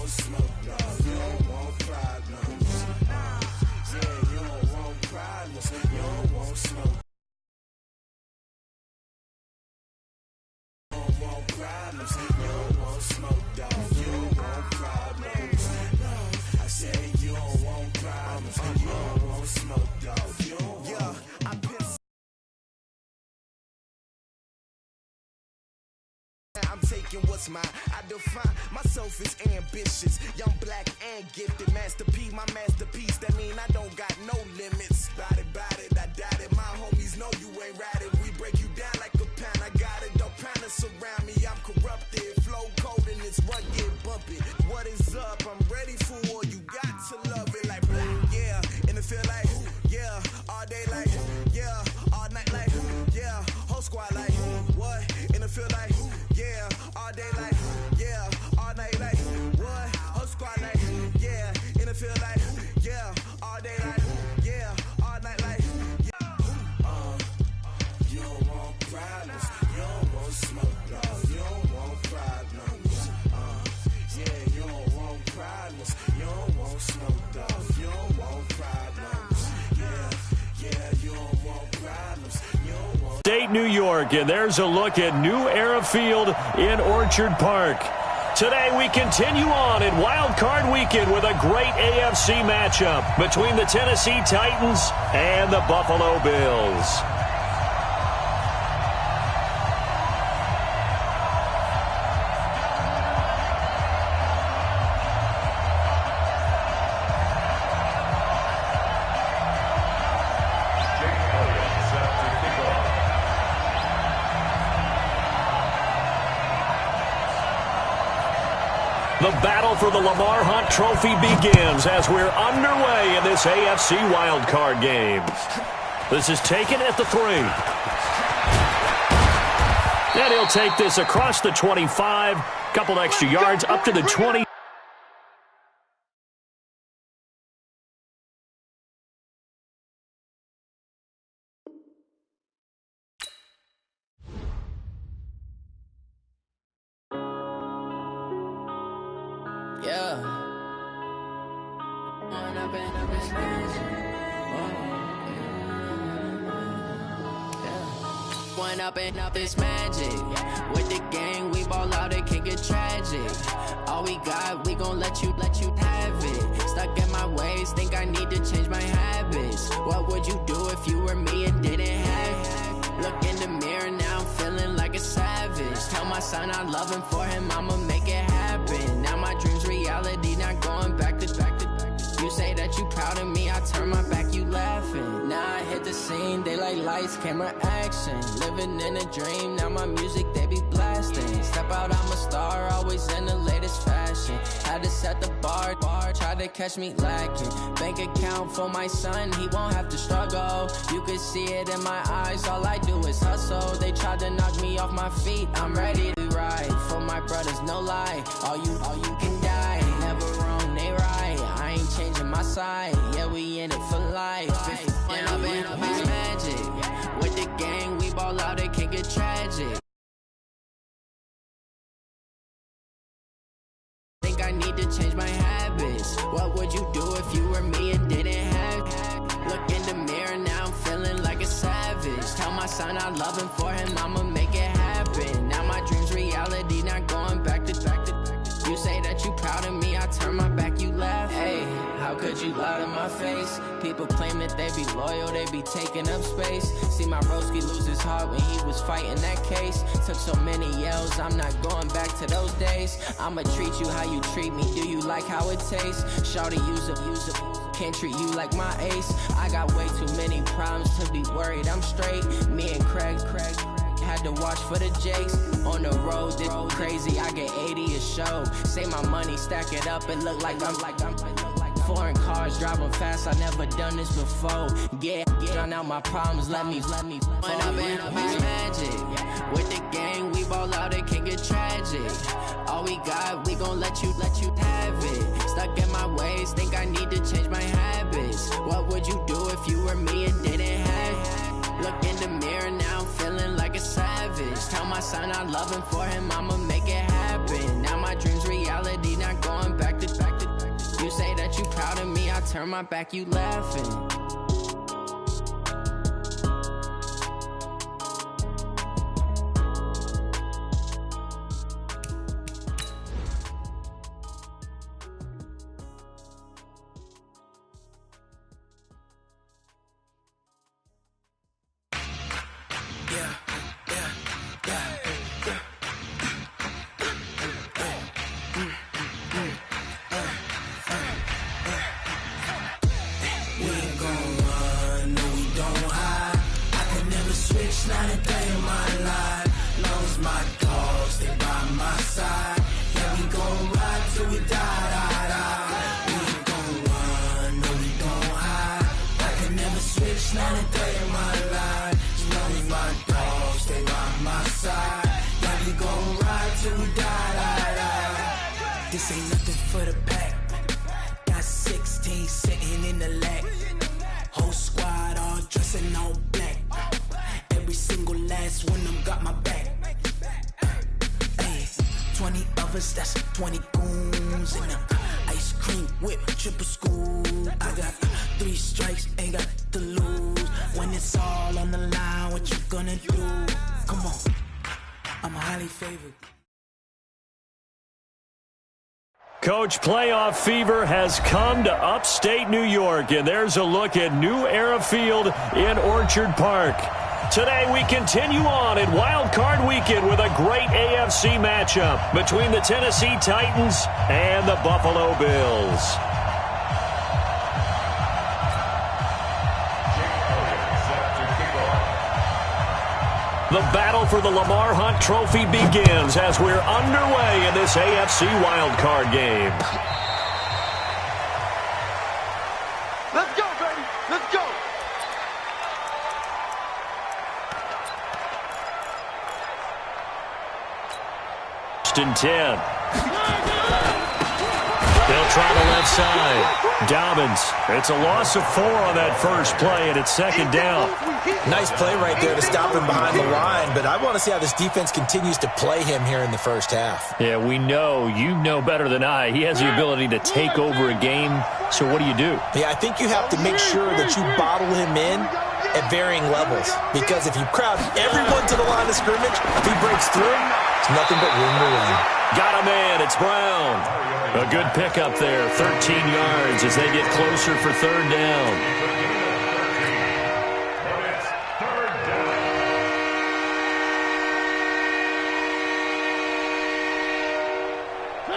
want smoke, dog. You don't want problems. Yeah, you don't want problems. You don't want smoke. You don't want problems. You don't want smoke, dog. You don't want problems. No, I said you don't want problems. You don't want smoke, dog. You don't want. Yeah, I piss. I'm taking what's mine. I define myself as ambitious, young, black, and gifted. Master P, my masterpiece. That mean I don't got no limits. Bout it, I doubt it. My homies know you ain't ratted. We break you down like a pound. I got it, dog pounders surround me. I'm corrupted, flow cold and it's rugged, bumpy. What is up? I'm ready for war. You got to love it like yeah, and it feel like yeah, all day like yeah, all night like yeah, whole squad like what? And it feel like yeah, all day like yeah, all night like what? Whole squad like yeah, and it feel like yeah, all day like yeah, all night like yeah. You don't want problems, you don't want smoke, dog. You don't want problems. Yeah, you don't want problems, you don't want smoke, dog. You don't want problems. Yeah, you don't want problems. You don't want. State, New York, and there's a look at New Era Field in Orchard Park. Today we continue on in Wild Card Weekend with a great AFC matchup between the Tennessee Titans and the Buffalo Bills. The battle for the Lamar Hunt Trophy begins as we're underway in this AFC wildcard game. This is taken at the 3. And he'll take this across the 25, couple extra yards up to the 20. Up this magic with the gang, we ball out, it can get tragic. All we got, we gon' let you have it. Stuck in my ways, think I need to change my habits. What would you do if you were me and didn't have it? Look in the mirror now, I'm feeling like a savage. Tell my son I love him, for him I'ma make it happen. Now my dreams reality, not going back to back. You say that you proud of me, I turn my back, you laughing. Now I hit the scene, they like lights, camera, action. Living in a dream, now my music, they be blasting. Step out, I'm a star, always in the latest fashion. Had to set the bar, try to catch me lacking. Bank account for my son, he won't have to struggle. You could see it in my eyes, all I do is hustle. They tried to knock me off my feet, I'm ready to ride. For my brothers, no lie, all you can die. Never wrong, they right, I ain't changing my side. Yeah, we in it for life. When I've been up is magic. With the gang, we ball out, it can get tragic. Think I need to change my habits. What would you do if you were me and didn't have it? Look in the mirror, now I'm feeling like a savage. Tell my son I love him, for him I'ma make it happen. Now my dreams reality, not going back to back. You say that you proud of me, I turn my back, you laugh. Hey, how could you lie to my face? People claim that they be loyal, they be taking up space. See my broski lose his heart when he was fighting that case. Took so many yells, I'm not going back to those days. I'ma treat you how you treat me, do you like how it tastes? Shawty, use it, can't treat you like my ace. I got way too many problems to be worried, I'm straight. Me and Craig had to watch for the Jakes. On the road, this crazy, I get 80 a show. Say my money, stack it up, it look like I'm foreign cars, driving fast, I never done this before. Get drown out my problems, let me When I've been up is magic. With the gang, we ball out, it can get tragic. All we got, we gon' let you have it. Stuck in my ways, think I need to change my habits. What would you do if you were me and didn't have it? Look in the mirror, now I'm feeling like a savage. Tell my son I love him, for him I'ma make it happen. Now my dreams reality, not going back to turn my back, you laughing. This ain't nothing for the pack. Got 16 sitting in the lag. Whole squad all dressing all black. Every single last one of them got my back. Hey, 20 of us, that's 20 goons in them. Ice cream whip, triple scoop. I got 3 strikes, ain't got to lose. When it's all on the line, what you gonna do? Come on, I'm highly favored. Coach, playoff fever has come to upstate New York, and there's a look at New Era Field in Orchard Park. Today we continue on in Wild Card Weekend with a great AFC matchup between the Tennessee Titans and the Buffalo Bills. The battle for the Lamar Hunt Trophy begins as we're underway in this AFC wildcard game. Let's go, baby. Let's go. And 10. They'll try the left side. Dobbins. It's a loss of 4 on that first play, and it's second down. Nice play right there to stop him behind the line, but I want to see how this defense continues to play him here in the first half. Yeah, we know. You know better than I. He has the ability to take over a game, so what do you do? Yeah, I think you have to make sure that you bottle him in at varying levels, because if you crowd everyone to the line of scrimmage, if he breaks through, it's nothing but room to run. Got a man. It's Brown. A good pickup there, 13 yards as they get closer for third down.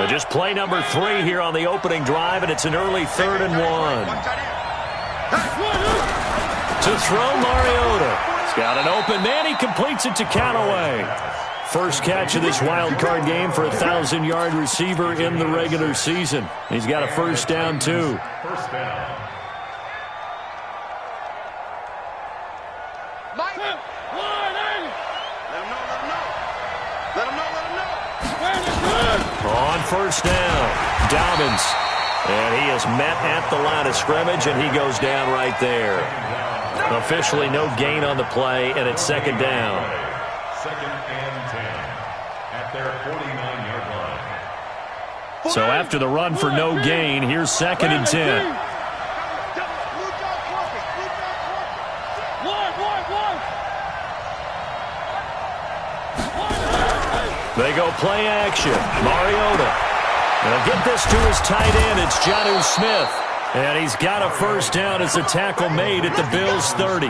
Just play number 3 here on the opening drive, and it's an early 3rd and 1. To throw, Mariota. He's got an open man. He completes it to Callaway. First catch of this wild card game for a 1,000-yard receiver in the regular season. He's got a first down, too. First down. Mike. Let him know. On first down, Dobbins. And he is met at the line of scrimmage, and he goes down right there. Officially no gain on the play, and it's second down. Second and 10 at their 49-yard line. So after the run for no gain, here's second and 10. They go play action. Mariota. They'll get this to his tight end. It's Jonnu Smith. And he's got a first down as a tackle made at the Bills' 30.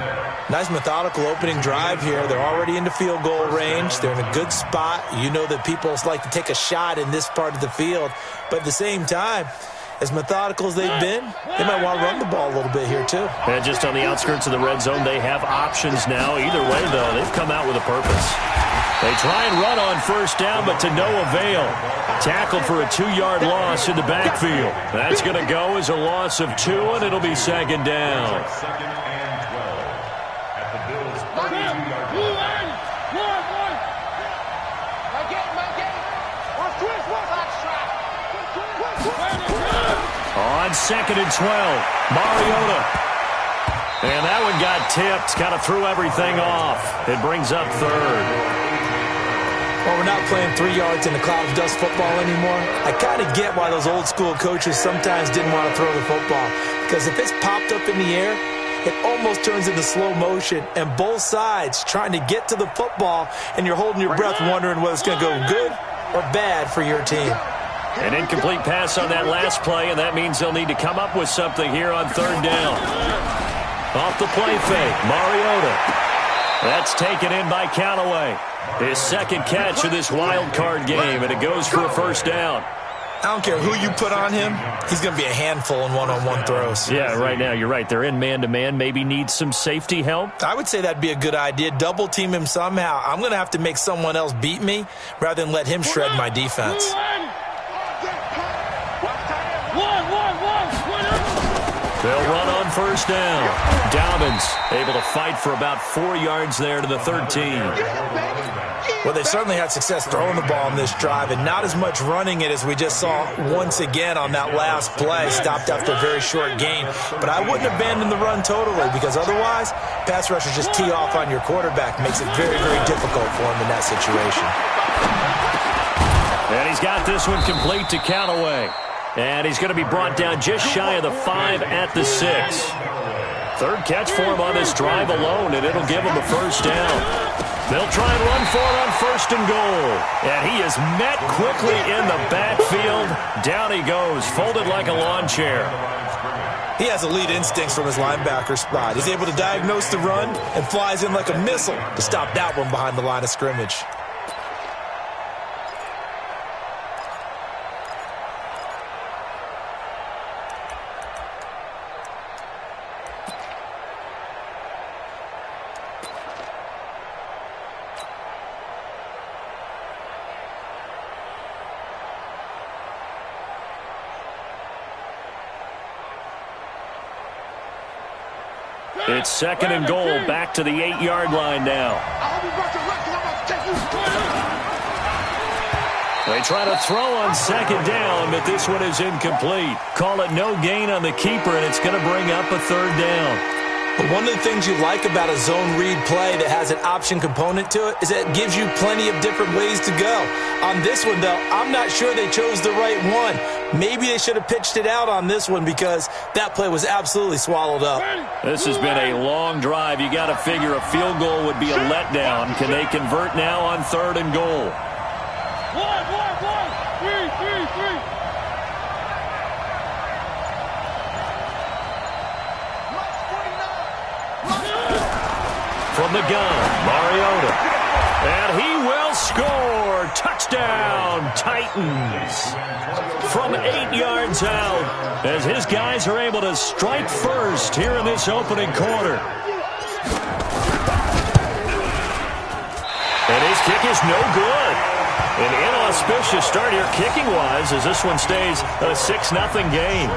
Nice methodical opening drive here. They're already into field goal range. They're in a good spot. You know that people like to take a shot in this part of the field. But at the same time, as methodical as they've been, they might want to run the ball a little bit here too. And just on the outskirts of the red zone, they have options now. Either way, though, they've come out with a purpose. They try and run on first down, but to no avail. Tackled for a 2-yard loss in the backfield. That's going to go as a loss of 2, and it'll be second down. Second and 12 at the Bills' 32-yard line. On second and 12, Mariota. And that one got tipped, kind of threw everything off. It brings up third. Well, we're not playing 3 yards in a cloud of dust football anymore. I kind of get why those old school coaches sometimes didn't want to throw the football. Because if it's popped up in the air, it almost turns into slow motion, and both sides trying to get to the football, and you're holding your breath wondering whether it's going to go good or bad for your team. An incomplete pass on that last play, and that means they'll need to come up with something here on third down. Off the play fake, Mariota. That's taken in by Callaway. His second catch of this wild card game, and it goes for a first down. I don't care who you put on him, he's going to be a handful in one-on-one throws. Yeah, right now, you're right. They're in man-to-man. Maybe need some safety help. I would say that'd be a good idea. Double team him somehow. I'm going to have to make someone else beat me rather than let him shred my defense. They'll run on first down. Dobbins able to fight for about 4 yards there to the 13. Well, they certainly had success throwing the ball on this drive, and not as much running it as we just saw once again on that last play. Stopped after a very short gain. But I wouldn't abandon the run totally, because otherwise, pass rushers just tee off on your quarterback. Makes it very, very difficult for him in that situation. And he's got this one complete to Callaway. And he's going to be brought down just shy of the 5 at the 6. Third catch for him on this drive alone, and it'll give him a first down. They'll try and run for it on first and goal. And he is met quickly in the backfield. Down he goes, folded like a lawn chair. He has elite instincts from his linebacker spot. He's able to diagnose the run and flies in like a missile to stop that one behind the line of scrimmage. It's second and goal, back to the 8-yard line now. They try to throw on second down, but this one is incomplete. Call it no gain on the keeper, and it's going to bring up a third down. But one of the things you like about a zone read play that has an option component to it is that it gives you plenty of different ways to go. On this one, though, I'm not sure they chose the right one. Maybe they should have pitched it out on this one because that play was absolutely swallowed up. This has been a long drive. You got to figure a field goal would be a letdown. Can they convert now on third and goal? Three. From the gun, Mariota. And he will score. Touchdown, Titans. From 8 yards out, as his guys are able to strike first here in this opening quarter. And his kick is no good. An inauspicious start here kicking-wise as this one stays a 6-0 game.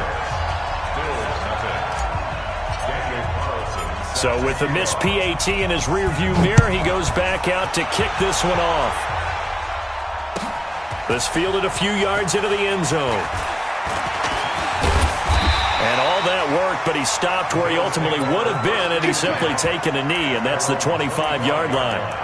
So with the missed PAT in his rearview mirror, he goes back out to kick this one off. This fielded a few yards into the end zone. And all that worked, but he stopped where he ultimately would have been, and he's simply taken a knee, and that's the 25-yard line.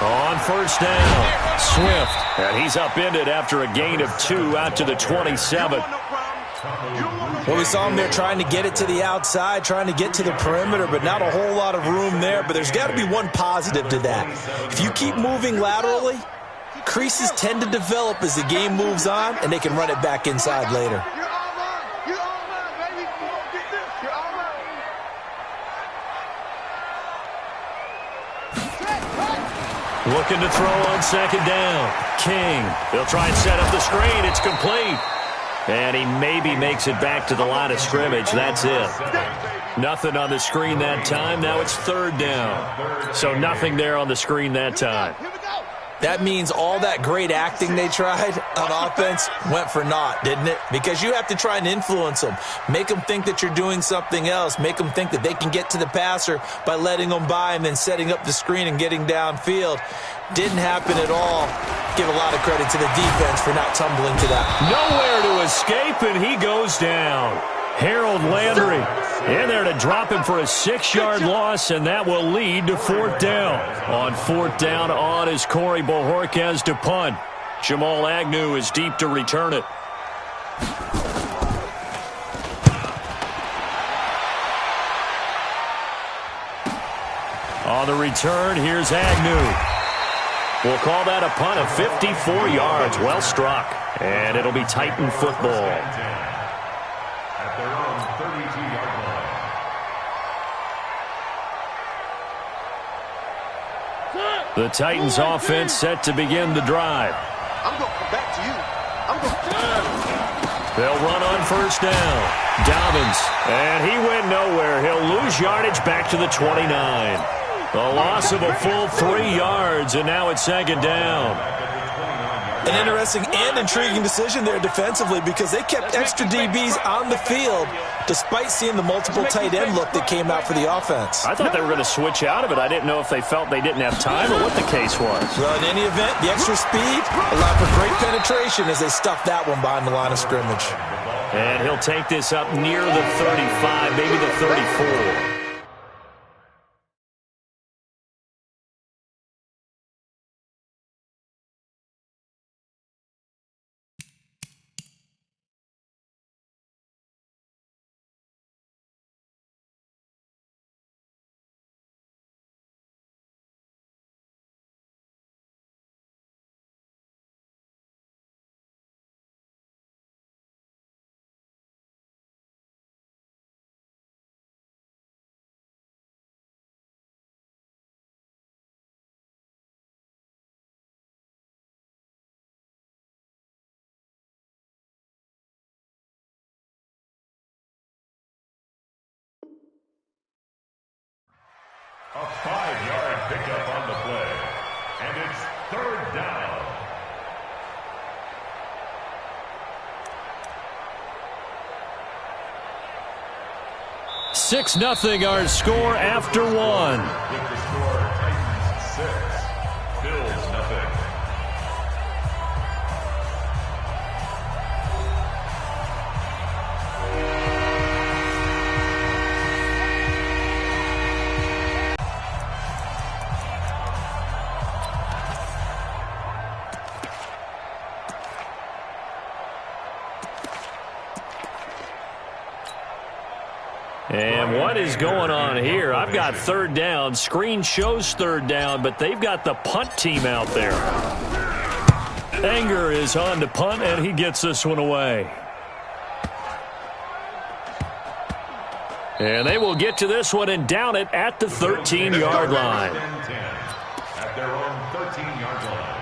On first down, Swift, and he's upended after a gain of 2 out to the 27. Well, we saw him there trying to get it to the outside, trying to get to the perimeter, but not a whole lot of room there. But there's got to be one positive to that. If you keep moving laterally, creases tend to develop as the game moves on, and they can run it back inside later. Looking to throw on second down. King. They'll try and set up the screen. It's complete. And he maybe makes it back to the line of scrimmage. That's it. Nothing on the screen that time. Now it's third down. So nothing there on the screen that time. That means all that great acting they tried on offense went for naught, didn't it? Because you have to try and influence them. Make them think that you're doing something else. Make them think that they can get to the passer by letting them by and then setting up the screen and getting downfield. Didn't happen at all. Give a lot of credit to the defense for not tumbling to that. Nowhere to escape, and he goes down. Harold Landry in there to drop him for a 6-yard loss, and that will lead to 4th down. On 4th down, on is Corey Bojorquez to punt. Jamal Agnew is deep to return it. On the return, here's Agnew. We'll call that a punt of 54 yards. Well struck. And it'll be Titan football. At their own 32-yard line. The Titans offense set to begin the drive. I'm going to come back to you. They'll run on 1st down. Dobbins. And he went nowhere. He'll lose yardage back to the 29. The loss of a full 3 yards, and now it's 2nd down. An interesting and intriguing decision there defensively because they kept extra DBs on the field despite seeing the multiple tight end look that came out for the offense. I thought they were going to switch out of it. I didn't know if they felt they didn't have time or what the case was. Well, in any event, the extra speed allowed for great penetration as they stuffed that one behind the line of scrimmage. And he'll take this up near the 35, maybe the 34. A 5-yard pickup on the play. And it's 3rd down. Six nothing our score after one. With the score, Titans 6, Bills nothing. And what is going on here? I've got 3rd down. Screen shows 3rd down, but they've got the punt team out there. Anger is on to punt, and he gets this one away. And they will get to this one and down it at the 13-yard line. At their own 13-yard line.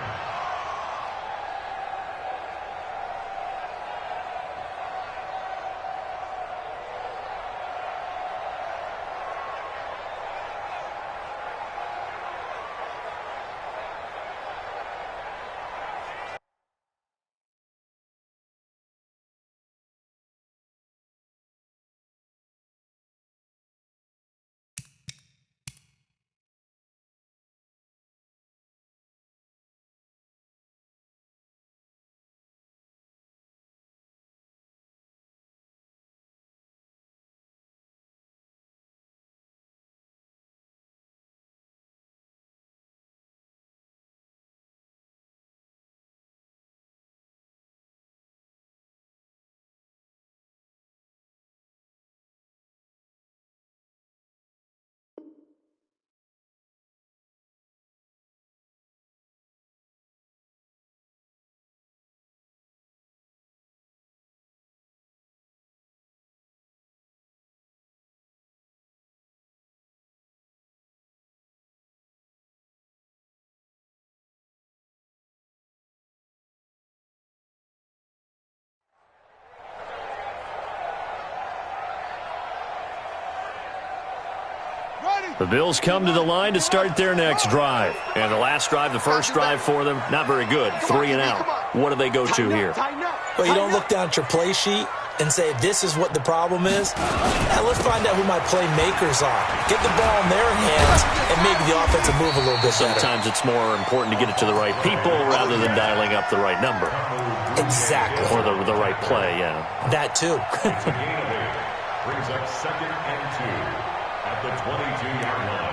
The Bills come to the line to start their next drive. And the last drive, the first drive for them, not very good. 3 and out. What do they go to here? Well, you don't look down at your play sheet and say, this is what the problem is. Now, let's find out who my playmakers are. Get the ball in their hands and make the offensive move a little bit better. Sometimes it's more important to get it to the right people rather than dialing up the right number. Exactly. Or the right play, yeah. That too. Brings up 2nd and 2 at the 22-yard line.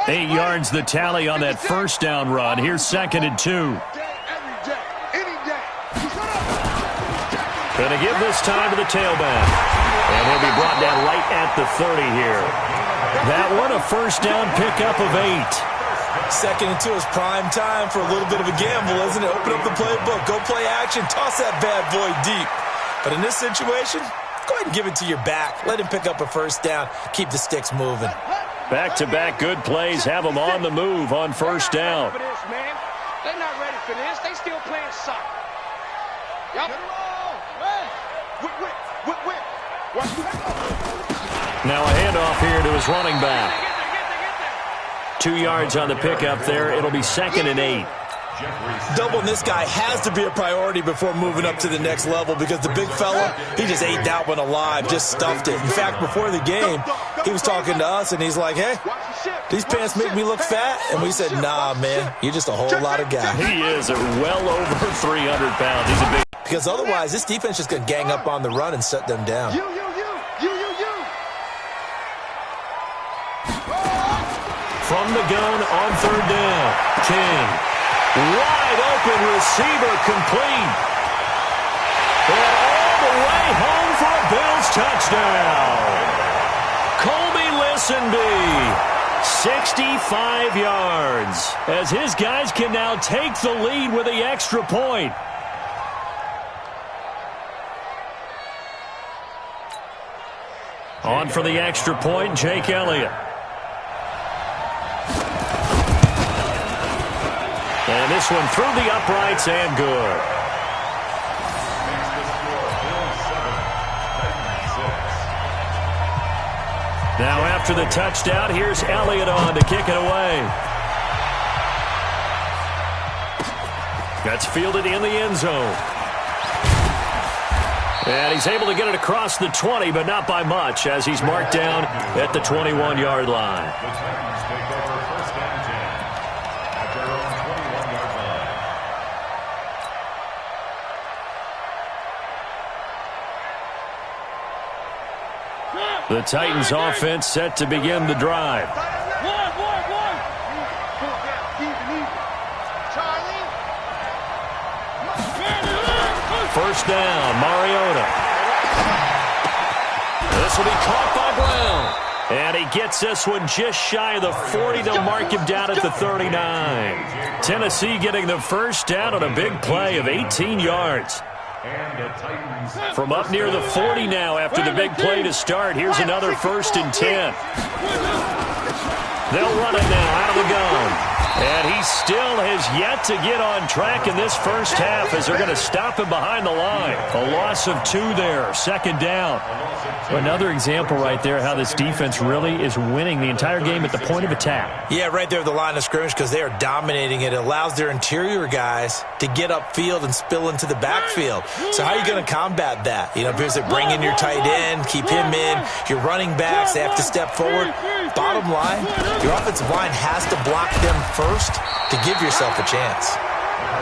8 yards the tally on that first down run. Here's 2nd and 2. Going to give this time to the tailback. And he'll be brought down right at the 30 here. That one a first down pickup of 8. 2nd and 2 is prime time for a little bit of a gamble, isn't it? Open up the playbook, go play action, toss that bad boy deep. But in this situation, go ahead and give it to your back. Let him pick up a first down, keep the sticks moving. Back-to-back good plays have them on the move on first down. They're not ready for this. They still playing soccer. Yup. Now a handoff here to his running back. 2 yards on the pickup there. It'll be 2nd and 8. Doubling this guy has to be a priority before moving up to the next level because the big fella, he just ate that one alive, just stuffed it. In fact, before the game, he was talking to us, and he's like, hey, these pants make me look fat? And we said, nah, man, you're just a whole lot of guy. He is well over 300 pounds. He's a big... Because otherwise, this defense is going to gang up on the run and shut them down. From the gun on 3rd down, King. Wide open receiver complete. And all the way home for a Bills touchdown. Colby Listenby, 65 yards, as his guys can now take the lead with the extra point. On for the extra point, Jake Elliott. And this one through the uprights and good. Now after the touchdown, here's Elliott on to kick it away. That's fielded in the end zone. And he's able to get it across the 20, but not by much, as he's marked down at the 21-yard line. The Titans take over 1st and 10 at their own 21-yard line. The Titans offense set to begin the drive. First down, Mariota. This will be caught by Brown. And he gets this one just shy of the 40. They'll mark him down at the 39. Tennessee getting the first down on a big play of 18 yards. From up near the 40 now after the big play to start. Here's another 1st and 10. They'll run it now out of the gun. And he still has yet to get on track in this first half as they're going to stop him behind the line. A loss of 2 there, 2nd down. Another example right there how this defense really is winning the entire game at the point of attack. Yeah, right there at the line of scrimmage because they are dominating it. It allows their interior guys to get upfield and spill into the backfield. So how are you going to combat that? You know, because bring in your tight end, keep him in. Your running backs, they have to step forward. Bottom line, your offensive line has to block them first to give yourself a chance.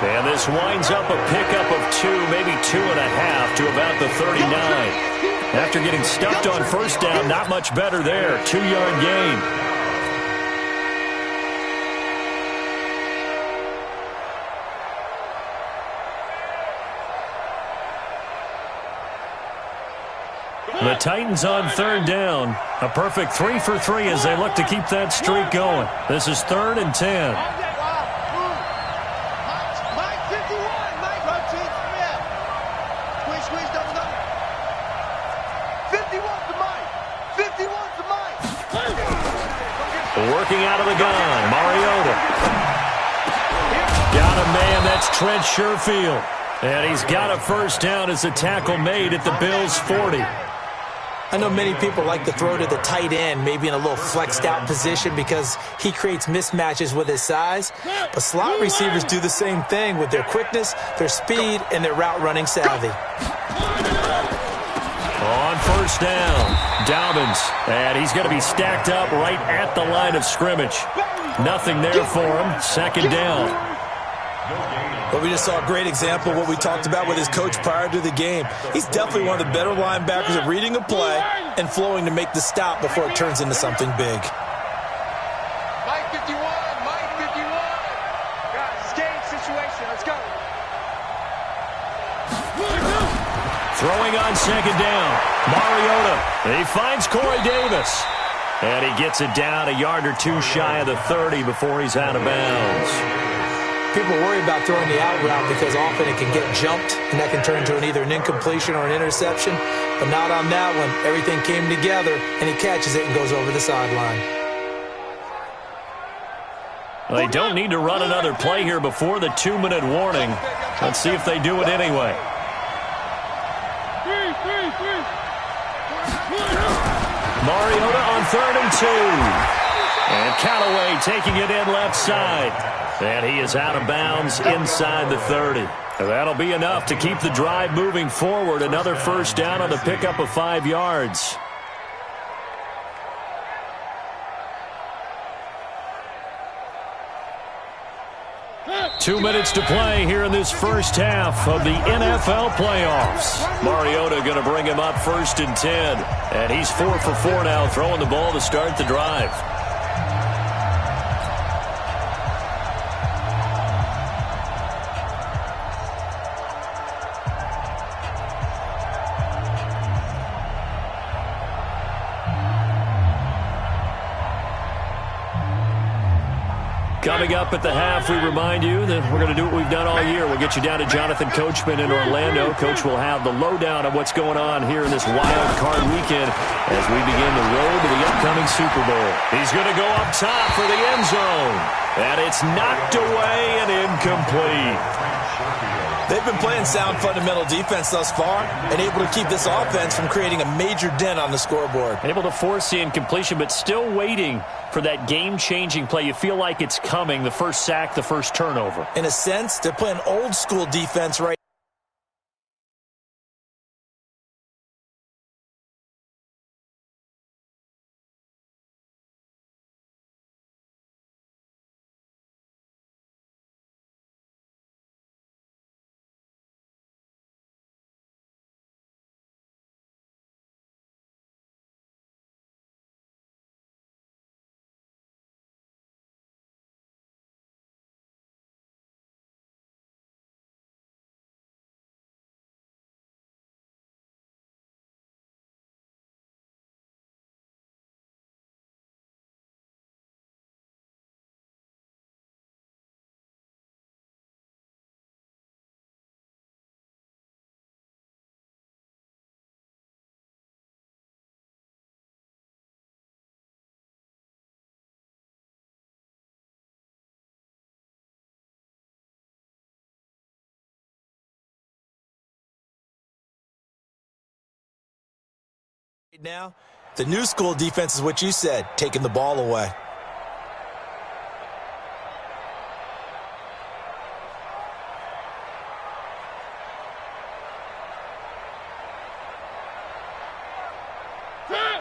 And this winds up a pickup of 2, maybe 2.5 to about the 39. After getting stuffed on first down, not much better there. 2-yard gain. The Titans on 3rd down. A perfect 3 for 3 as they look to keep that streak going. This is 3rd and 10. Working out of the gun, Mariota. Got a man, that's Trent Sherfield. And he's got a first down as a tackle made at the Bills' 40. I know many people like to throw to the tight end, maybe in a little flexed out position because he creates mismatches with his size. But slot receivers do the same thing with their quickness, their speed, and their route running savvy. On first down, Dobbins, and he's going to be stacked up right at the line of scrimmage. Nothing there for him. Second down. But we just saw a great example of what we talked about with his coach prior to the game. He's definitely one of the better linebackers at reading a play and flowing to make the stop before it turns into something big. Mike 51, Mike 51. Guys, it's game situation. Let's go. Throwing on second down, Mariota. He finds Corey Davis. And he gets it down a yard or two shy of the 30 before he's out of bounds. People worry about throwing the out route because often it can get jumped, and that can turn into either an incompletion or an interception. But not on that one. Everything came together, and he catches it and goes over the sideline. Well, they don't need to run another play here before the 2-minute warning. Let's see if they do it anyway. Mariota on 3rd and 2. And Callaway taking it in left side. And he is out of bounds inside the 30. That'll be enough to keep the drive moving forward. Another first down on the pickup of 5 yards. Two minutes to play here in this first half of the NFL playoffs. Mariota going to bring him up 1st and 10. And he's 4 for 4 now, throwing the ball to start the drive. Coming up at the half, we remind you that we're going to do what we've done all year. We'll get you down to Jonathan Coachman in Orlando. Coach will have the lowdown of what's going on here in this wild card weekend as we begin the road to the upcoming Super Bowl. He's going to go up top for the end zone. And it's knocked away and incomplete. They've been playing sound fundamental defense thus far and able to keep this offense from creating a major dent on the scoreboard. Able to force the incompletion, but still waiting for that game-changing play. You feel like it's coming, the first sack, the first turnover. In a sense, they're playing old-school defense right now. The new school defense is what you said, taking the ball away.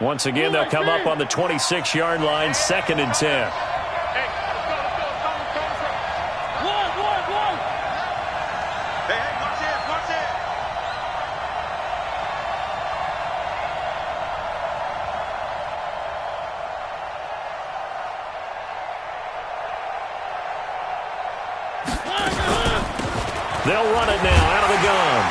Once again, they'll come up on the 26-yard line, 2nd and 10. They'll run it now out of the gun.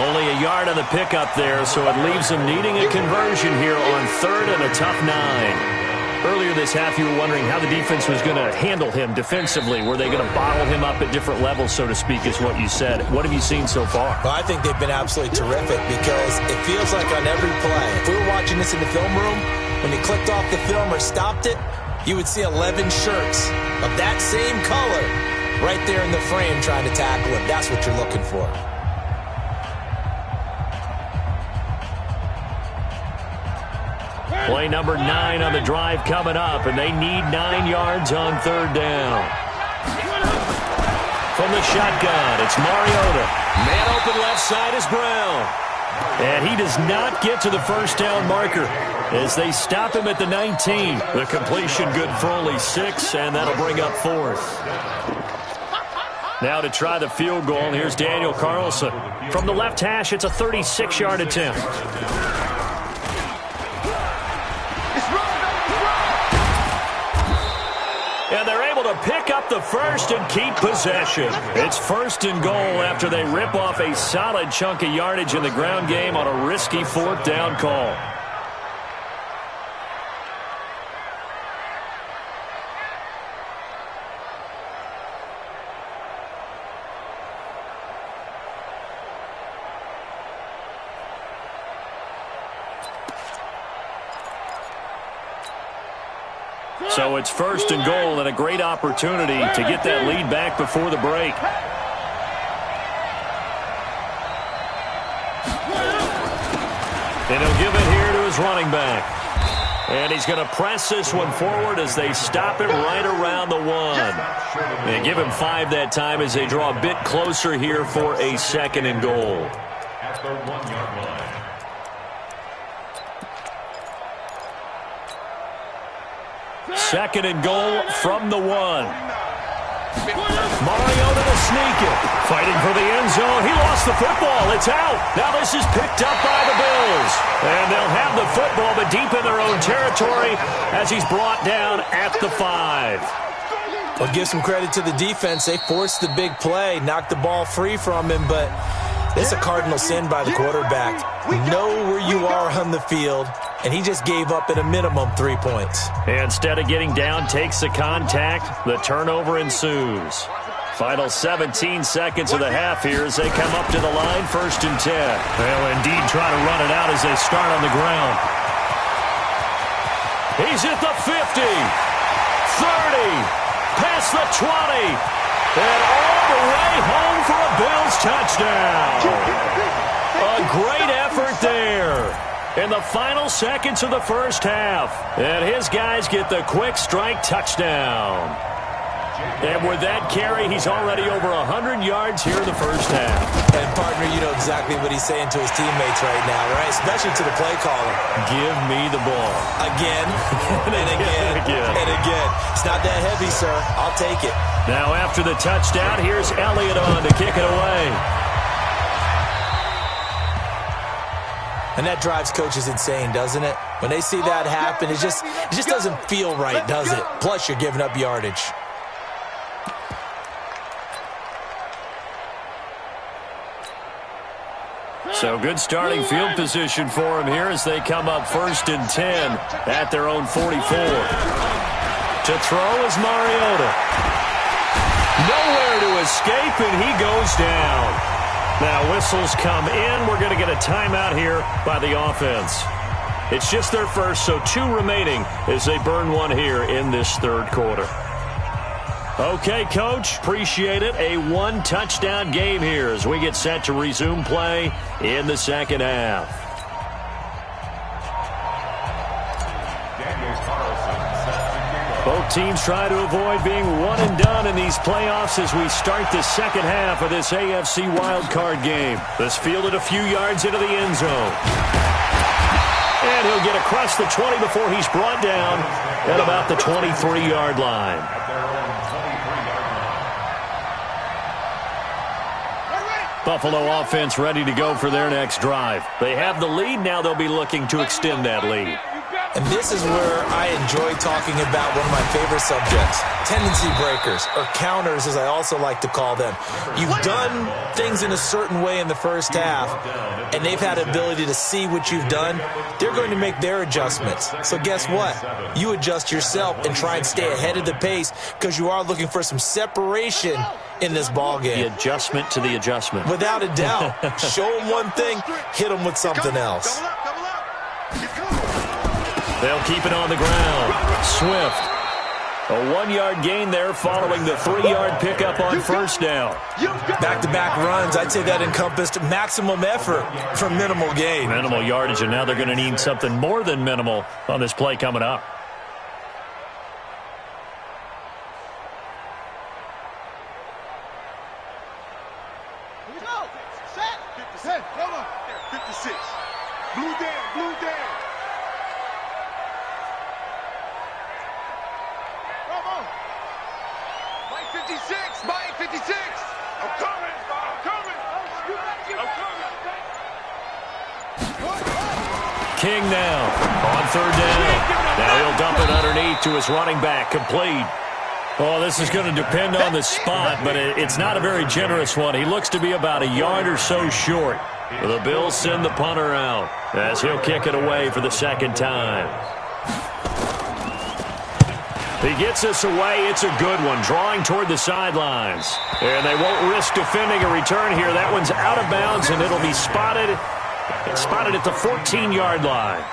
Only a yard on the pickup there, so it leaves them needing a conversion here on 3rd and a tough 9. Earlier this half, you were wondering how the defense was going to handle him defensively. Were they going to bottle him up at different levels, so to speak, is what you said. What have you seen so far? Well, I think they've been absolutely terrific because it feels like on every play, if we were watching this in the film room, when he clicked off the film or stopped it, you would see 11 shirts of that same color right there in the frame trying to tackle him. That's what you're looking for. Play number 9 on the drive coming up, and they need 9 yards on third down. From the shotgun, it's Mariota. Man open left side is Brown. And he does not get to the first down marker as they stop him at the 19. The completion good for only 6, and that'll bring up 4th. Now to try the field goal, and here's Daniel Carlson. From the left hash, it's a 36-yard attempt. And they're able to pick up the first and keep possession. It's 1st and goal after they rip off a solid chunk of yardage in the ground game on a risky 4th down call. So it's 1st and goal and a great opportunity to get that lead back before the break. And he'll give it here to his running back. And he's going to press this one forward as they stop it right around the 1. And give him 5 that time as they draw a bit closer here for a 2nd and goal. At the 1-yard line. 2nd and goal from the 1. Mariota to sneak it. Fighting for the end zone. He lost the football. It's out. Now this is picked up by the Bills. And they'll have the football, but deep in their own territory as he's brought down at the 5. Well, give some credit to the defense. They forced the big play, knocked the ball free from him, but it's a cardinal sin by the quarterback. Know where you are on the field, and he just gave up at a minimum 3 points. Instead of getting down, takes the contact. The turnover ensues. Final 17 seconds of the half here as they come up to the line, 1st and 10. They'll indeed try to run it out as they start on the ground. He's at the 50, 30, past the 20, and all the way home for a Bills touchdown. A great effort there in the final seconds of the first half. And his guys get the quick strike touchdown. And with that carry, he's already over 100 yards here in the first half. And, partner, you know exactly what he's saying to his teammates right now, right? Especially to the play caller. Give me the ball. Again, and again, and again. It's not that heavy, sir. I'll take it. Now, after the touchdown, here's Elliott on to kick it away. And that drives coaches insane, doesn't it? When they see that happen, it just doesn't feel right, does it? Plus, you're giving up yardage. So good starting field position for him here as they come up 1st and 10 at their own 44. To throw is Mariota. Nowhere to escape, and he goes down. Now whistles come in. We're going to get a timeout here by the offense. It's just their first, so 2 remaining as they burn one here in this third quarter. Okay, Coach, appreciate it. A 1-touchdown game here as we get set to resume play in the second half. Both teams try to avoid being one and done in these playoffs as we start the second half of this AFC wildcard game. This fielded a few yards into the end zone. And he'll get across the 20 before he's brought down at about the 23-yard line. Buffalo offense ready to go for their next drive. They have the lead. Now they'll be looking to extend that lead. And this is where I enjoy talking about one of my favorite subjects, tendency breakers, or counters as I also like to call them. You've done things in a certain way in the first half, and they've had the ability to see what you've done. They're going to make their adjustments. So guess what? You adjust yourself and try and stay ahead of the pace because you are looking for some separation in this ball game. The adjustment to the adjustment. Without a doubt. Show them one thing, hit them with something else. They'll keep it on the ground. Swift A 1-yard gain there following the 3-yard pickup on first down. Back-to-back runs, I'd say that encompassed maximum effort for minimal gain. Minimal yardage, and now they're going to need something more than minimal on this play coming up. King now on third down. Now he'll dump it underneath to his running back, complete. Oh, this is going to depend on the spot, but it's not a very generous one. He looks to be about a yard or so short. The Bills send the punter out as he'll kick it away for the second time. He gets us away. It's a good one, drawing toward the sidelines. And they won't risk defending a return here. That one's out of bounds, and it'll be spotted at the 14-yard line.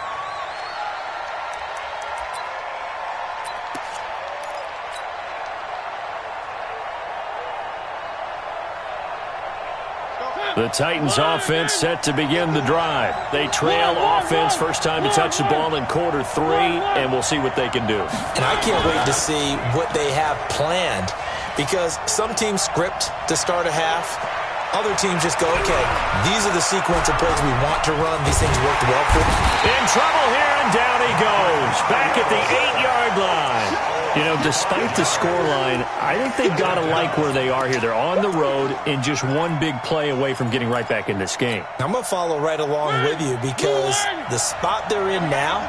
The Titans offense set to begin the drive. They trail offense first time to touch the ball in quarter 3, and we'll see what they can do. And I can't wait to see what they have planned, because some teams script to start a half. Other teams just go, okay, these are the sequence of plays we want to run. These things worked well for them. In trouble here, and down he goes. Back at the 8-yard line. You know, despite the scoreline, I think they've got to like where they are here. They're on the road and just one big play away from getting right back in this game. I'm going to follow right along with you, because the spot they're in now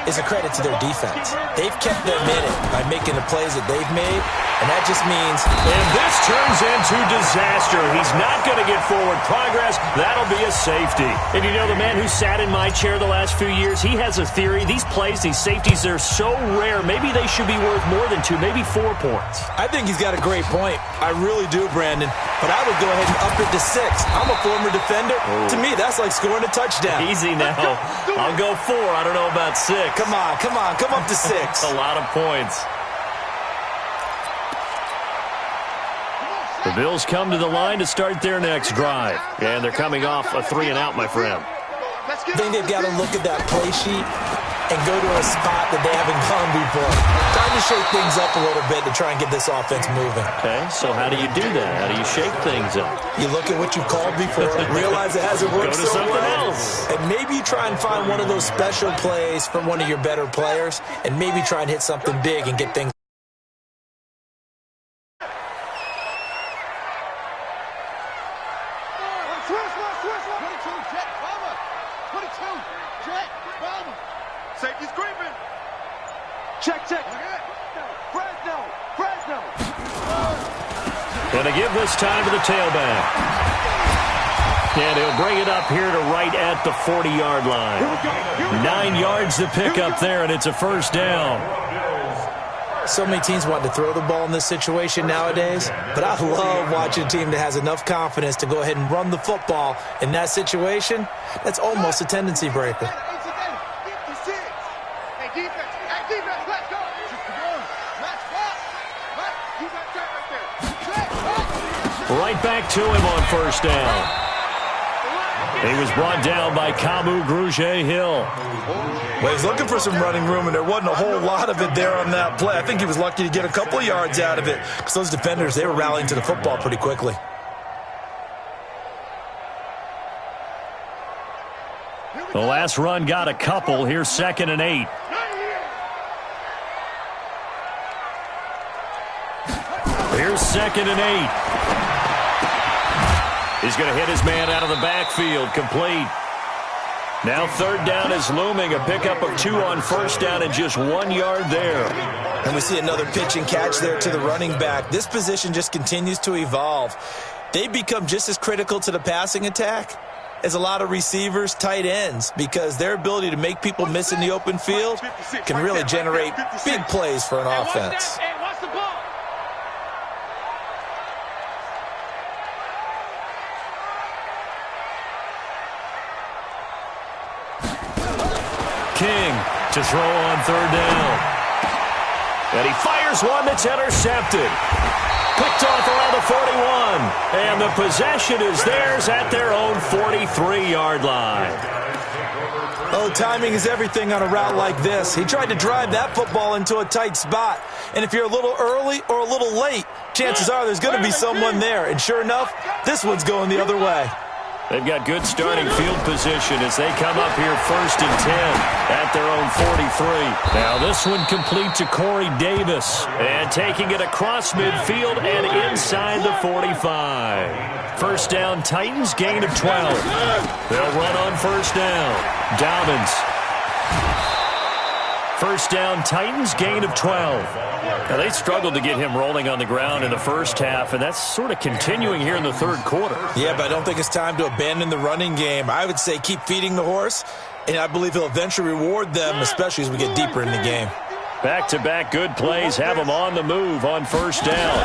is a credit to their defense. They've kept them in it by making the plays that they've made, and that just means... And this turns into disaster. He's not going to get forward progress. That'll be a safety. And you know, the man who sat in my chair the last few years, he has a theory. These plays, these safeties, they're so rare. Maybe they should be worth more than 2, maybe 4 points. I think he's got a great point. I really do, Brandon. But I would go ahead and up it to 6. I'm a former defender. To me, that's like scoring a touchdown. Easy now. I'll go 4. I don't know about 6. Come on. Come up to 6. A lot of points. The Bills come to the line to start their next drive. And they're coming off a 3-and-out, my friend. I think they've got to look at that play sheet and go to a spot that they haven't gone before. Trying to shake things up a little bit to try and get this offense moving. Okay, so how do you do that? How do you shake things up? You look at what you've called before, realize it hasn't worked so well, and maybe try and find one of those special plays from one of your better players, and maybe try and hit something big and get things. Safety's creeping. Check. Fresno. Going to give this time to the tailback. And he'll bring it up here to right at the 40-yard line. 9 yards to pick up there, and it's a first down. So many teams want to throw the ball in this situation nowadays, but I love watching a team that has enough confidence to go ahead and run the football in that situation. That's almost a tendency breaker. Right back to him on first down. He was brought down by Kamu Grugier-Hill. Well, he's looking for some running room, and there wasn't a whole lot of it there on that play. I think he was lucky to get a couple of yards out of it, because those defenders, they were rallying to the football pretty quickly. The last run got a couple. Here's 2nd and 8. Here's 2nd and 8. He's going to hit his man out of the backfield, complete. Now 3rd down is looming, a pickup of 2 on first down and just 1 yard there. And we see another pitch and catch there to the running back. This position just continues to evolve. They become just as critical to the passing attack as a lot of receivers, tight ends, because their ability to make people miss in the open field can really generate big plays for an offense. King to throw on 3rd down. And he fires one that's intercepted. Picked off around the 41. And the possession is theirs at their own 43-yard line. Oh, timing is everything on a route like this. He tried to drive that football into a tight spot. And if you're a little early or a little late, chances are there's going to be someone there. And sure enough, this one's going the other way. They've got good starting field position as they come up here 1st and 10 at their own 43. Now this one complete to Corey Davis. And taking it across midfield and inside the 45. First down, Titans, gain of 12. They'll run on first down. Dobbins. First down, Titans, gain of 12. Now, they struggled to get him rolling on the ground in the first half, and that's sort of continuing here in the third quarter. Yeah, but I don't think it's time to abandon the running game. I would say keep feeding the horse, and I believe he'll eventually reward them, especially as we get deeper in the game. Back-to-back good plays have them on the move on first down.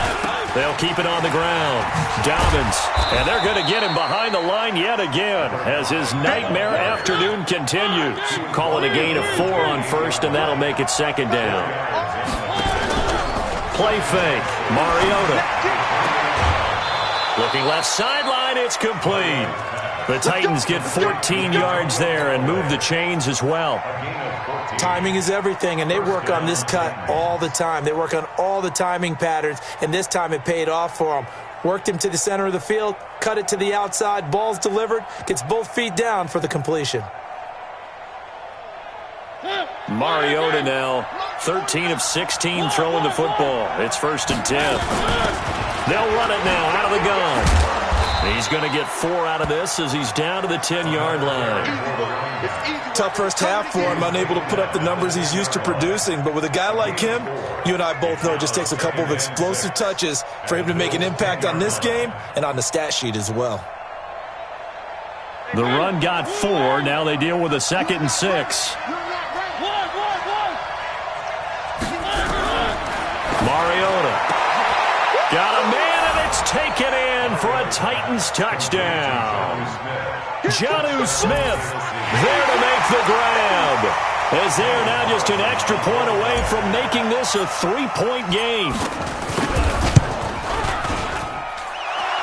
They'll keep it on the ground. Dobbins, and they're going to get him behind the line yet again as his nightmare afternoon continues. Call it a gain of 4 on first, and that'll make it second down. Play fake. Mariota. Looking left sideline, it's complete. The Titans get 14 yards there and move the chains as well. Timing is everything, and they work on this cut all the time. They work on all the timing patterns, and this time it paid off for them. Worked him to the center of the field, cut it to the outside, ball's delivered, gets both feet down for the completion. Mariota now, 13 of 16 throwing the football. It's 1st and 10. They'll run it now out of the gun. He's going to get 4 out of this as he's down to the 10-yard line. Tough first half for him, unable to put up the numbers he's used to producing. But with a guy like him, you and I both know it just takes a couple of explosive touches for him to make an impact on this game and on the stat sheet as well. The run got 4. Now they deal with a 2nd and 6. Mariota. Got a man, and it's taken in for a Titans touchdown. Jonnu Smith there to make the grab. As they are now just an extra point away from making this a 3-point game.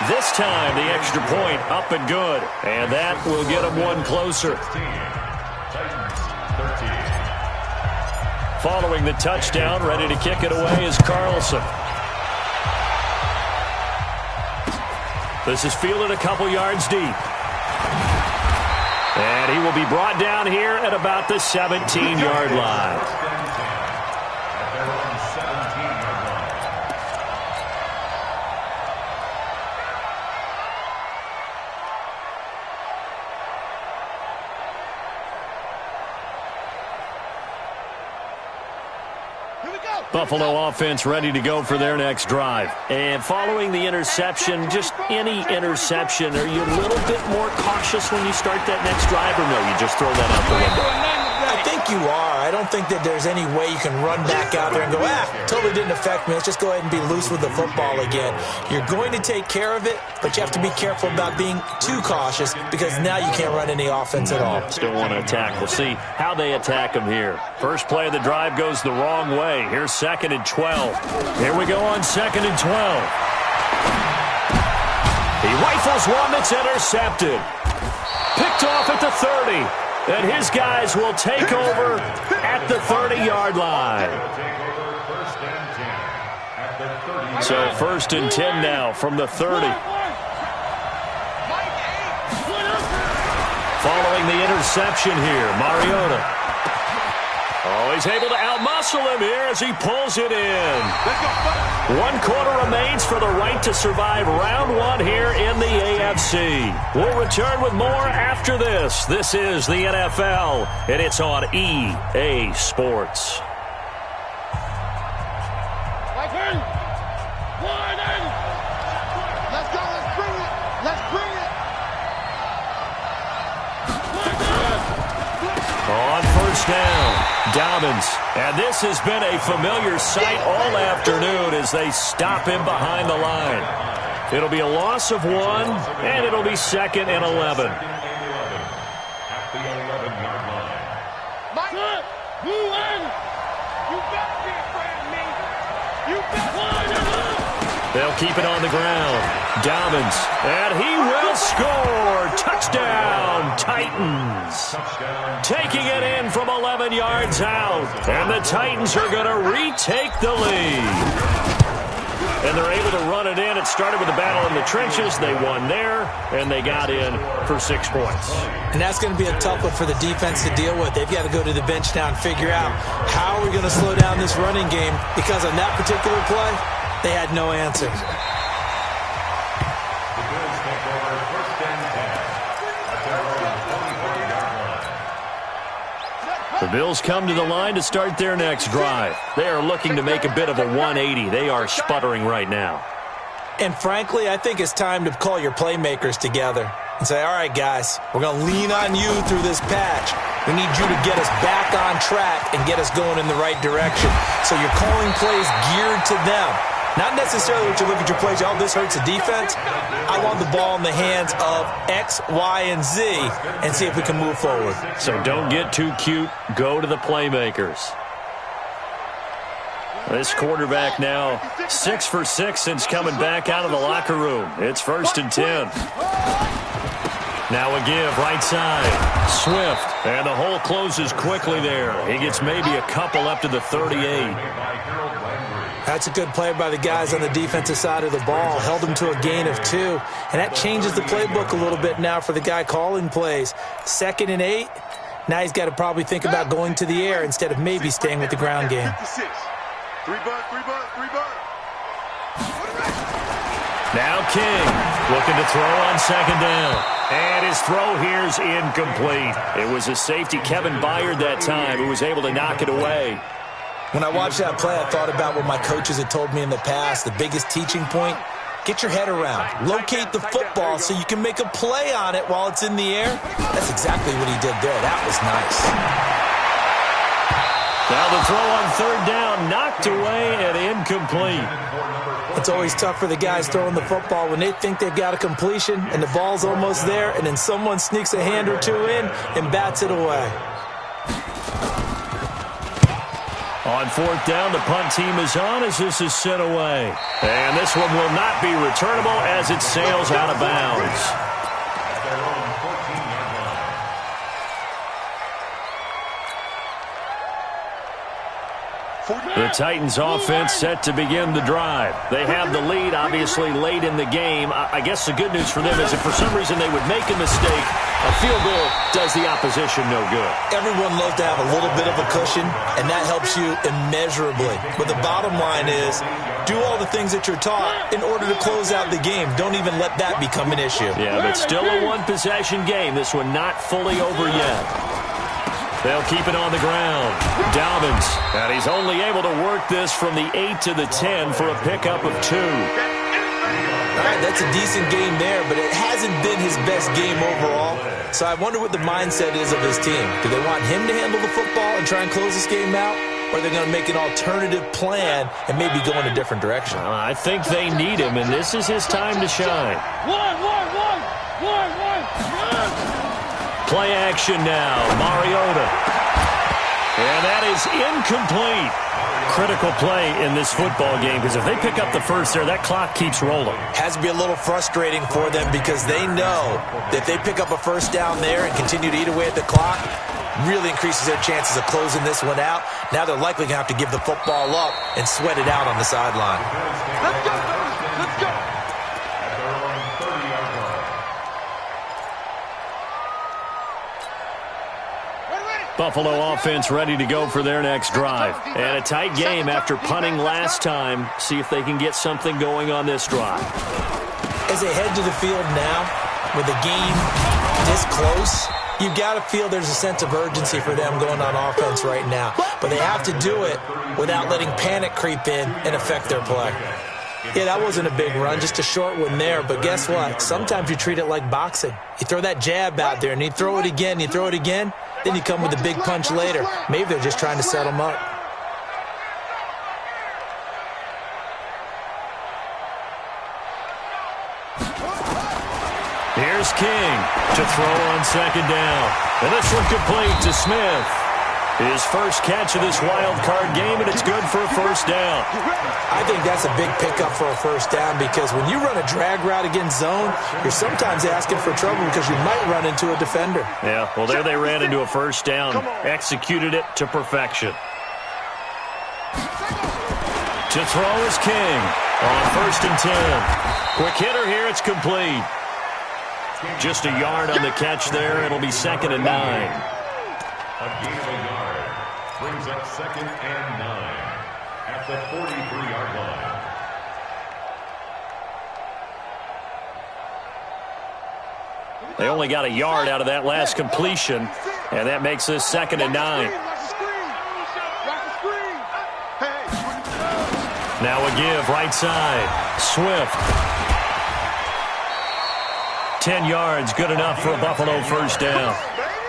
This time, the extra point up and good. And that will get them one closer. Following the touchdown, ready to kick it away is Carlson. This is fielded a couple yards deep. And he will be brought down here at about the 17-yard line. Buffalo offense ready to go for their next drive. And following the interception, just any interception, are you a little bit more cautious when you start that next drive, or no, you just throw that out the window? I think you are. I don't think that there's any way you can run back out there and go, totally didn't affect me. Let's just go ahead and be loose with the football again. You're going to take care of it, but you have to be careful about being too cautious because now you can't run any offense at all. Still want to attack. We'll see how they attack them here. First play of the drive goes the wrong way. Here's 2nd and 12. Here we go on 2nd and 12. He rifles one that's intercepted. Picked off at the 30. And his guys will take over at the 30-yard line. So 1st and 10 now from the 30. Following the interception here, Mariota. Oh, he's able to outmuscle him here as he pulls it in. 1 quarter remains for the right to survive round 1 here in the AFC. We'll return with more after this. This is the NFL, and it's on EA Sports. Let's go, let's bring it. Let's bring it. On first down, Dobbins. And this has been a familiar sight all afternoon as they stop him behind the line. It'll be a loss of 1, and it'll be 2nd and 11. At the 11-yard line. Mike, you better be afraid of me. They'll keep it on the ground. Dobbins, and he will score. Touchdown, Titans. Taking it in from 11 yards out. And the Titans are going to retake the lead. And they're able to run it in. It started with a battle in the trenches. They won there, and they got in for 6 points. And that's going to be a tough one for the defense to deal with. They've got to go to the bench now and figure out how are we going to slow down this running game, because on that particular play, they had no answer. The Bills come to the line to start their next drive. They are looking to make a bit of a 180. They are sputtering right now. And frankly, I think it's time to call your playmakers together and say, all right, guys, we're going to lean on you through this patch. We need you to get us back on track and get us going in the right direction. So you're calling plays geared to them. Not necessarily what you look at your plays, oh, this hurts the defense. I want the ball in the hands of X, Y, and Z and see if we can move forward. So don't get too cute. Go to the playmakers. This quarterback now 6 for 6 since coming back out of the locker room. It's 1st and 10. Now a give, right side. Swift, and the hole closes quickly there. He gets maybe a couple up to the 38. That's a good play by the guys on the defensive side of the ball. Held him to a gain of 2. And that changes the playbook a little bit now for the guy calling plays. 2nd and 8. Now he's got to probably think about going to the air instead of maybe staying with the ground game. 3 butt. Now King looking to throw on 2nd down. And his throw here is incomplete. It was a safety, Kevin Byard, that time, who was able to knock it away. When I watched that play, I thought about what my coaches had told me in the past. The biggest teaching point, get your head around. Locate the football so you can make a play on it while it's in the air. That's exactly what he did there. That was nice. Now the throw on 3rd down, knocked away and incomplete. It's always tough for the guys throwing the football when they think they've got a completion and the ball's almost there, and then someone sneaks a hand or 2 in and bats it away. On 4th down, the punt team is on as this is sent away. And this one will not be returnable as it sails out of bounds. The Titans offense set to begin the drive. They have the lead, obviously, late in the game. I guess the good news for them is if for some reason they would make a mistake, a field goal does the opposition no good. Everyone loves to have a little bit of a cushion, and that helps you immeasurably. But the bottom line is, do all the things that you're taught in order to close out the game. Don't even let that become an issue. Yeah, but still a one-possession game. This one not fully over yet. They'll keep it on the ground. Dobbins, and he's only able to work this from the 8 to the 10 for a pickup of 2. All right, that's a decent game there, but it hasn't been his best game overall. So I wonder what the mindset is of his team. Do they want him to handle the football and try and close this game out? Or are they going to make an alternative plan and maybe go in a different direction? I think they need him, and this is his time to shine. One. Play action now, Mariota. And that is incomplete. Critical play in this football game, because if they pick up the first there, that clock keeps rolling. Has to be a little frustrating for them because they know that if they pick up a first down there and continue to eat away at the clock, really increases their chances of closing this one out. Now they're likely going to have to give the football up and sweat it out on the sideline. Let's go, baby. Let's go. Buffalo offense ready to go for their next drive. And a tight game after punting last time. See if they can get something going on this drive. As they head to the field now, with the game this close, you've got to feel there's a sense of urgency for them going on offense right now. But they have to do it without letting panic creep in and affect their play. Yeah, that wasn't a big run, just a short one there. But guess what? Sometimes you treat it like boxing. You throw that jab out there, and you throw it again, then you come with a big punch later. Maybe they're just trying to set them up. Here's King to throw on 2nd down. And this one complete to Smith. His first catch of this wild card game, and it's good for a first down. I think that's a big pickup for a first down because when you run a drag route against zone, you're sometimes asking for trouble because you might run into a defender. Yeah, well, there they ran into a first down, executed it to perfection. To throw is King on 1st and 10. Quick hitter here, it's complete. Just a yard on the catch there. It'll be 2nd and 9. A gain of a yard brings up 2nd and 9 at the 43-yard line. They only got a yard out of that last completion, and that makes this 2nd and 9. Now a give, right side. Swift. 10 yards, good enough for a Buffalo first down.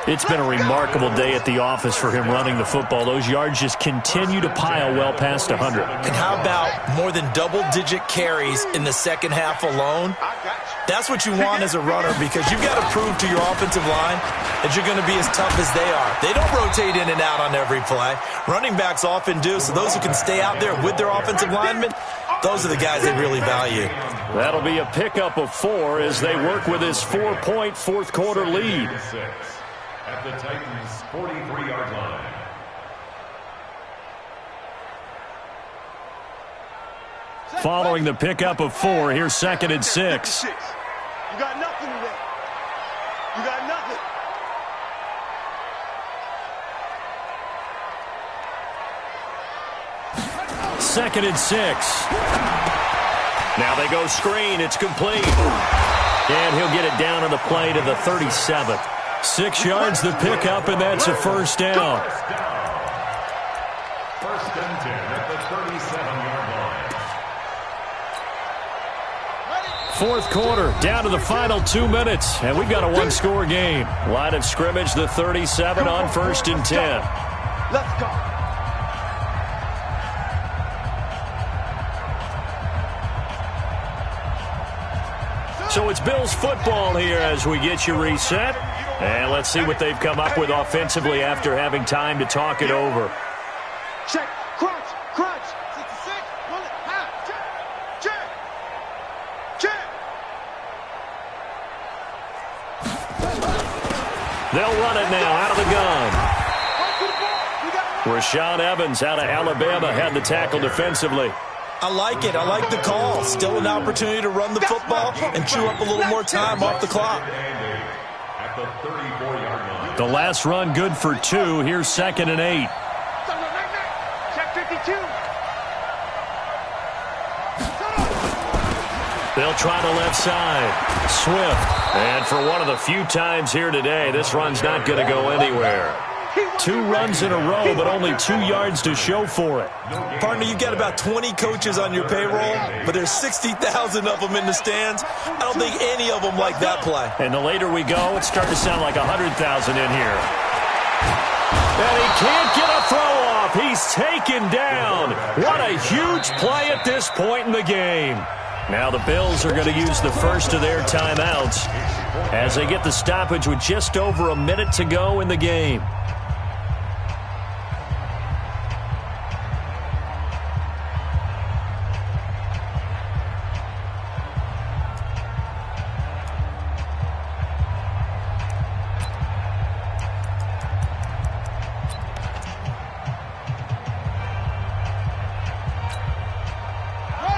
It's been a remarkable day at the office for him running the football. Those yards just continue to pile well past 100. And how about more than double-digit carries in the second half alone? That's what you want as a runner because you've got to prove to your offensive line that you're going to be as tough as they are. They don't rotate in and out on every play. Running backs often do, so those who can stay out there with their offensive linemen, those are the guys they really value. That'll be a pickup of 4 as they work with his 4-point fourth-quarter lead. At the Titans' 43-yard line. Following the pickup of 4, here's 2nd and 6. You got nothing today. You got nothing. Second and 6. Now they go screen. It's complete. And he'll get it down on the play to the 37. 6 yards the pickup, and that's a first down. First and 10 at the 37-yard line. Fourth quarter, down to the final 2 minutes, and we've got a one-score game. Line of scrimmage, the 37 on 1st and 10. Let's go. So it's Bills football here as we get you reset. And let's see what they've come up with offensively after having time to talk it over. Check. Crunch. Crunch. 66. Pull it. Half. Check. Check. Check. They'll run it now out of the gun. Rashaan Evans out of Alabama had the tackle defensively. I like it. I like the call. Still an opportunity to run the football and chew up a little more time off the clock. At the 34-yard line. The last run good for 2. Here's 2nd and 8. Check 52. They'll try the left side. Swift. And for one of the few times here today, this run's not going to go anywhere. 2 runs in a row, but only 2 yards to show for it. Partner, you've got about 20 coaches on your payroll, but there's 60,000 of them in the stands. I don't think any of them like that play. And the later we go, it's starting to sound like 100,000 in here. And he can't get a throw off. He's taken down. What a huge play at this point in the game. Now the Bills are going to use the first of their timeouts as they get the stoppage with just over a minute to go in the game.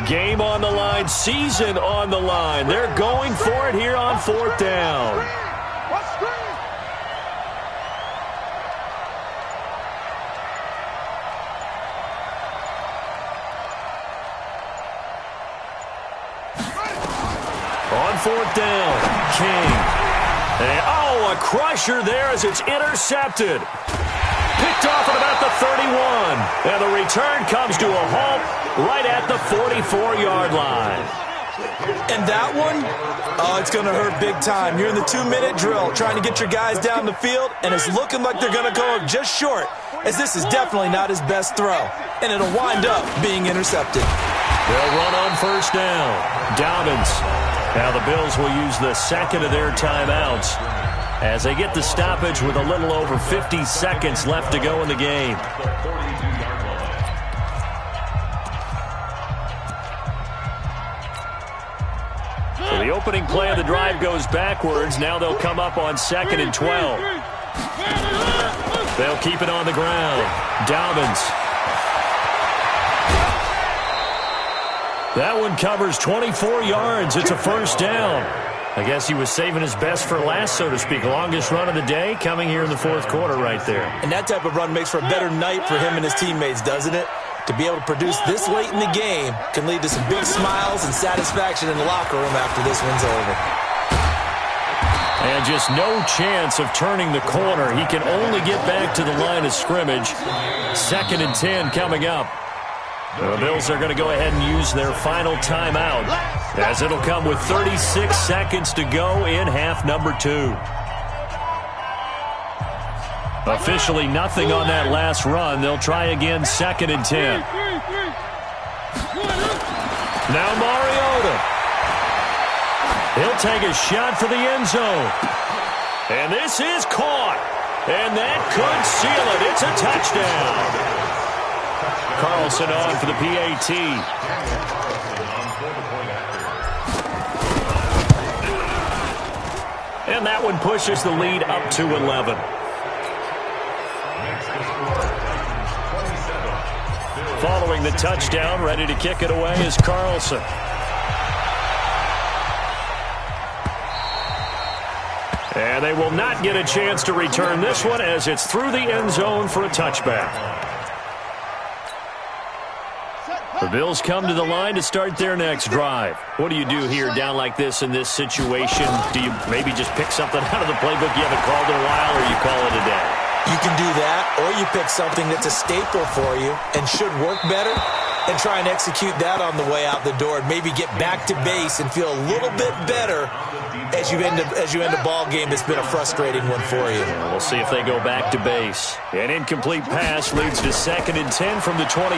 Game on the line, season on the line. They're going for it here on 4th down. On 4th down, King. And, a crusher there as it's intercepted. Picked off at about the 31. And the return comes to a halt right at the 44-yard line. And that one, it's going to hurt big time. You're in the 2-minute drill trying to get your guys down the field, and it's looking like they're going to go just short, as this is definitely not his best throw. And it'll wind up being intercepted. They'll run on 1st down. Dobbins. Now the Bills will use the second of their timeouts as they get the stoppage with a little over 50 seconds left to go in the game. So the opening play of the drive goes backwards. Now they'll come up on 2nd and 12. They'll keep it on the ground. Dobbins. That one covers 24 yards. It's a first down. I guess he was saving his best for last, so to speak. Longest run of the day coming here in the fourth quarter right there. And that type of run makes for a better night for him and his teammates, doesn't it? To be able to produce this late in the game can lead to some big smiles and satisfaction in the locker room after this one's over. And just no chance of turning the corner. He can only get back to the line of scrimmage. 2nd and 10 coming up. The Bills are going to go ahead and use their final timeout, as it'll come with 36 seconds to go in half number 2. Officially nothing on that last run. They'll try again 2nd and 10. Now Mariota. He'll take a shot for the end zone. And this is caught. And that could seal it. It's a touchdown. Carlson on for the PAT. And that one pushes the lead up to 11. Following the touchdown, ready to kick it away is Carlson. And they will not get a chance to return this one as it's through the end zone for a touchback. The Bills come to the line to start their next drive. What do you do here down like this in this situation? Do you maybe just pick something out of the playbook you haven't called in a while, or you call it a day? You can do that, or you pick something that's a staple for you and should work better and try and execute that on the way out the door and maybe get back to base and feel a little bit better as you end a ball game that's been a frustrating one for you. We'll see if they go back to base. An incomplete pass leads to 2nd and 10 from the 25.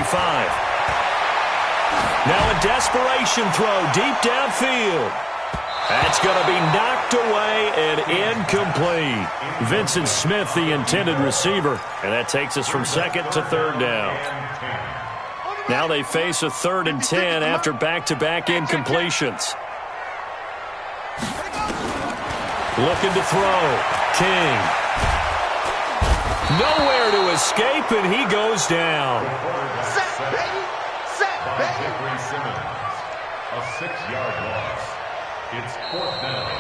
Now a desperation throw deep downfield. That's going to be knocked away and incomplete. Vincent Smith, the intended receiver. And that takes us from 2nd to 3rd down. Now they face a 3rd and 10 after back-to-back incompletions. Looking to throw. King. Nowhere to escape, and he goes down. Set, baby. Set, baby. A 6-yard loss. It's 4th down.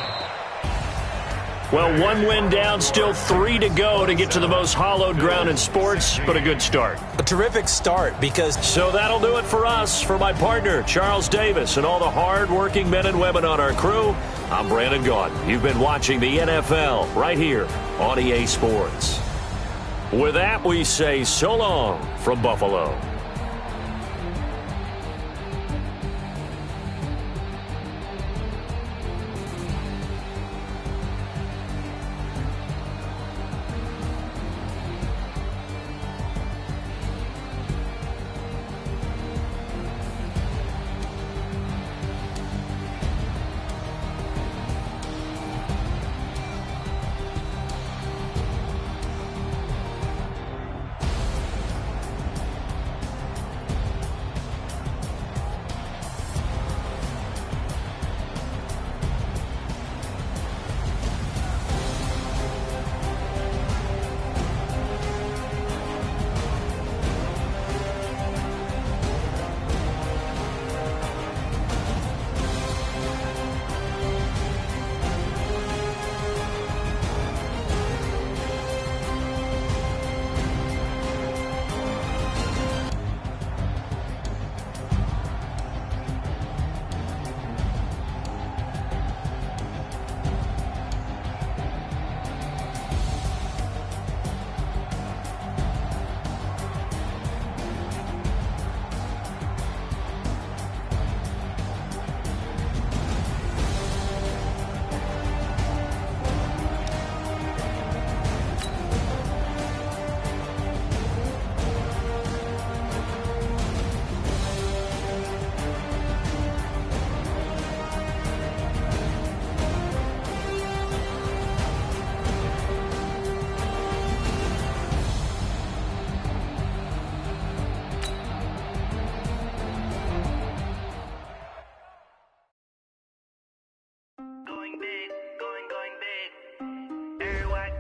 Well, 1 win down, still 3 to go to get to the most hallowed ground in sports, but a good start. A terrific start because... So that'll do it for us. For my partner, Charles Davis, and all the hard-working men and women on our crew, I'm Brandon Gaudin. You've been watching the NFL right here on EA Sports. With that, we say so long from Buffalo.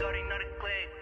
shorty know the click.